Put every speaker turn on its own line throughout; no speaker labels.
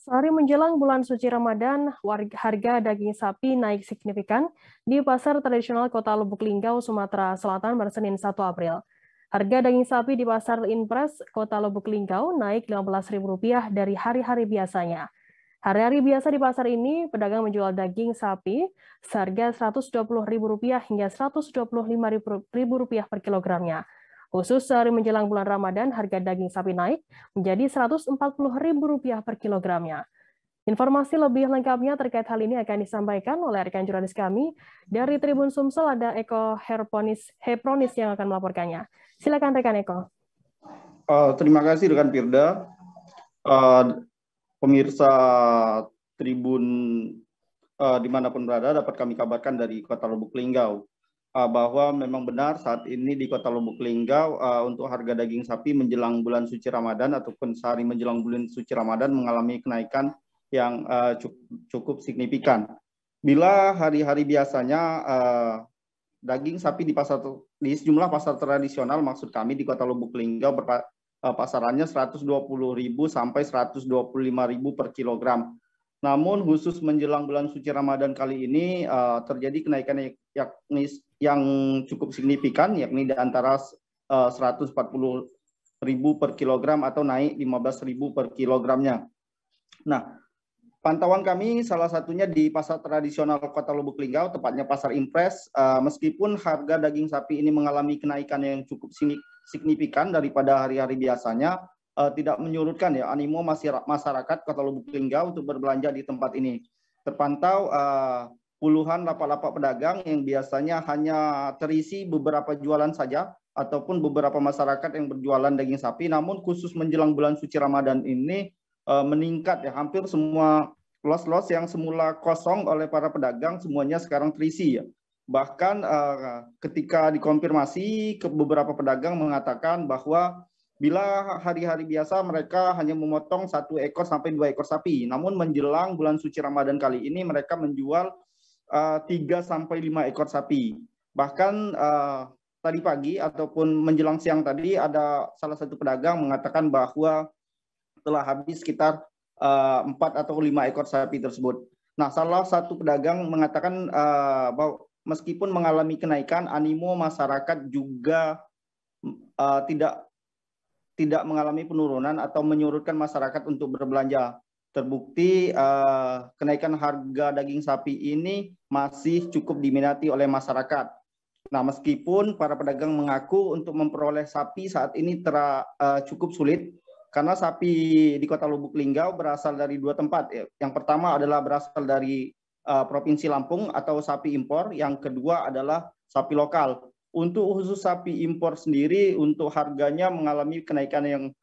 Sehari menjelang bulan suci Ramadan, harga daging sapi naik signifikan di pasar tradisional Kota Lubuk Linggau, Sumatera Selatan pada Senin 1 April. Harga daging sapi di Pasar Impres Kota Lubuk Linggau naik Rp15.000 dari hari-hari biasanya. Hari-hari biasa di pasar ini, pedagang menjual daging sapi seharga Rp120.000 hingga Rp125.000 per kilogramnya. Khusus sehari menjelang bulan Ramadan, harga daging sapi naik menjadi Rp140.000 per kilogramnya. Informasi lebih lengkapnya terkait hal ini akan disampaikan oleh rekan jurnalis kami dari Tribun Sumsel, ada Eko Hepronis yang akan melaporkannya. Silakan rekan Eko.
Terima kasih rekan Firda. Pemirsa Tribun dimanapun berada, dapat kami kabarkan dari Kota Lubuk Linggau bahwa memang benar saat ini di Kota Lubuk Linggau untuk harga daging sapi menjelang bulan suci Ramadan ataupun sehari menjelang bulan suci Ramadan mengalami kenaikan yang cukup signifikan. Bila hari-hari biasanya daging sapi di sejumlah pasar tradisional, maksud kami di Kota Lubuk Linggau pasarannya Rp120.000 sampai Rp125.000 per kilogram. Namun khusus menjelang bulan suci Ramadan kali ini terjadi kenaikan yang cukup signifikan, yakni di antara Rp140.000 per kilogram atau naik Rp15.000 per kilogramnya. Nah, pantauan kami salah satunya di pasar tradisional Kota Lubuk Linggau, tepatnya Pasar Impres, meskipun harga daging sapi ini mengalami kenaikan yang cukup signifikan daripada hari-hari biasanya, tidak menyurutkan ya animo masyarakat Kota Lubuk Linggau untuk berbelanja di tempat ini. Terpantau puluhan lapak-lapak pedagang yang biasanya hanya terisi beberapa jualan saja ataupun beberapa masyarakat yang berjualan daging sapi, namun khusus menjelang bulan suci Ramadan ini meningkat ya, hampir semua los-los yang semula kosong oleh para pedagang semuanya sekarang terisi ya. Bahkan ketika dikonfirmasi ke beberapa pedagang mengatakan bahwa bila hari-hari biasa mereka hanya memotong 1 ekor sampai 2 ekor sapi, namun menjelang bulan suci Ramadan kali ini mereka menjual 3 sampai 5 ekor sapi. Bahkan tadi pagi ataupun menjelang siang tadi ada salah satu pedagang mengatakan bahwa telah habis sekitar 4 atau 5 ekor sapi tersebut. Nah, salah satu pedagang mengatakan bahwa meskipun mengalami kenaikan, animo masyarakat juga tidak mengalami penurunan atau menyurutkan masyarakat untuk berbelanja. Terbukti kenaikan harga daging sapi ini masih cukup diminati oleh masyarakat. Nah, meskipun para pedagang mengaku untuk memperoleh sapi saat ini cukup sulit, karena sapi di Kota Lubuk Linggau berasal dari 2 tempat. Yang pertama adalah berasal dari Provinsi Lampung atau sapi impor, yang kedua adalah sapi lokal. Untuk khusus sapi impor sendiri, untuk harganya mengalami kenaikan yang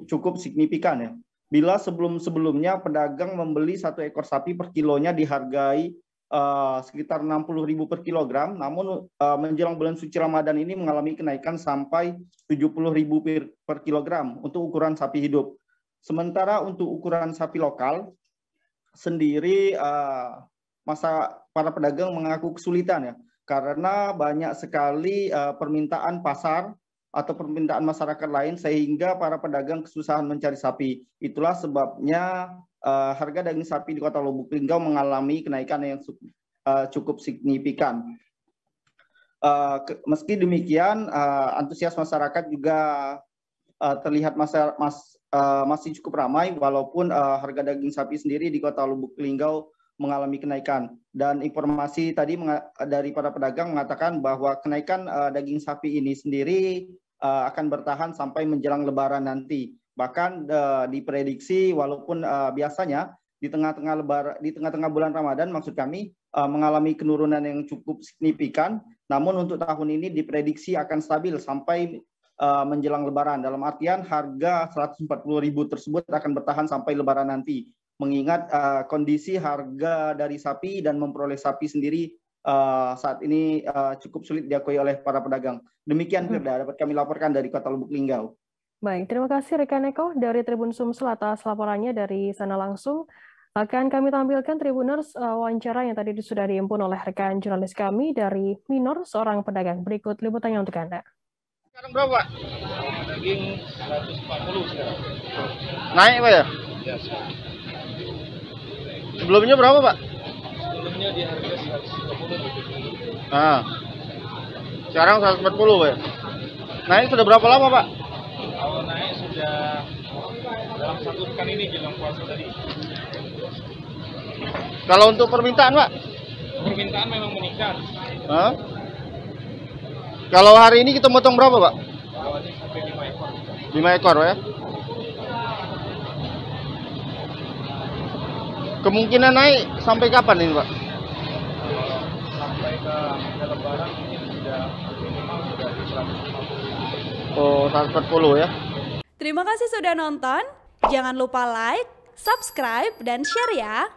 cukup signifikan ya. Bila sebelumnya pedagang membeli 1 ekor sapi per kilonya dihargai sekitar Rp60.000 per kilogram, namun menjelang bulan suci Ramadan ini mengalami kenaikan sampai Rp70.000 per kilogram untuk ukuran sapi hidup. Sementara untuk ukuran sapi lokal sendiri, para pedagang mengaku kesulitan ya, karena banyak sekali permintaan pasar atau permintaan masyarakat lain sehingga para pedagang kesusahan mencari sapi. Itulah sebabnya harga daging sapi di Kota Lubuk Linggau mengalami kenaikan yang cukup signifikan. Meski demikian, antusias masyarakat juga terlihat masih cukup ramai, walaupun harga daging sapi sendiri di Kota Lubuk Linggau mengalami kenaikan. Dan informasi tadi dari para pedagang mengatakan bahwa kenaikan daging sapi ini sendiri akan bertahan sampai menjelang Lebaran nanti. Bahkan diprediksi walaupun biasanya di tengah-tengah bulan Ramadan, maksud kami, mengalami penurunan yang cukup signifikan, namun untuk tahun ini diprediksi akan stabil sampai menjelang Lebaran. Dalam artian harga Rp140.000 tersebut akan bertahan sampai Lebaran nanti. Mengingat kondisi harga dari sapi dan memperoleh sapi sendiri saat ini cukup sulit diakui oleh para pedagang. Demikian Firda, dapat kami laporkan dari Kota Lubuk Linggau.
Baik, terima kasih rekan Eko dari Tribun Sumsel atas laporannya dari sana langsung. Akan kami tampilkan Tribuners wawancara yang tadi sudah diimpun oleh rekan jurnalis kami dari Minor, seorang pedagang. Berikut liputannya untuk Anda.
Sekarang berapa? Daging 140 sekarang. Naik Pak ya? Ya,
Sebelumnya berapa, Pak?
sebelumnya di harga 130.
Nah, sekarang 140, Pak. Naik sudah berapa lama, Pak?
Awal naik sudah dalam 1 pekan ini jelang puasa tadi.
Kalau untuk permintaan, Pak?
Permintaan memang meningkat.
Hah? Kalau hari ini kita motong berapa, Pak?
Awalnya sampai 5 ekor.
5 ekor, Pak, ya? Kemungkinan naik sampai kapan ini, Pak?
Sampai ke harga lebaran mungkin sudah minimal sudah di 150.
Oh, 140 ya.
Terima kasih sudah nonton. Jangan lupa like, subscribe, dan share ya.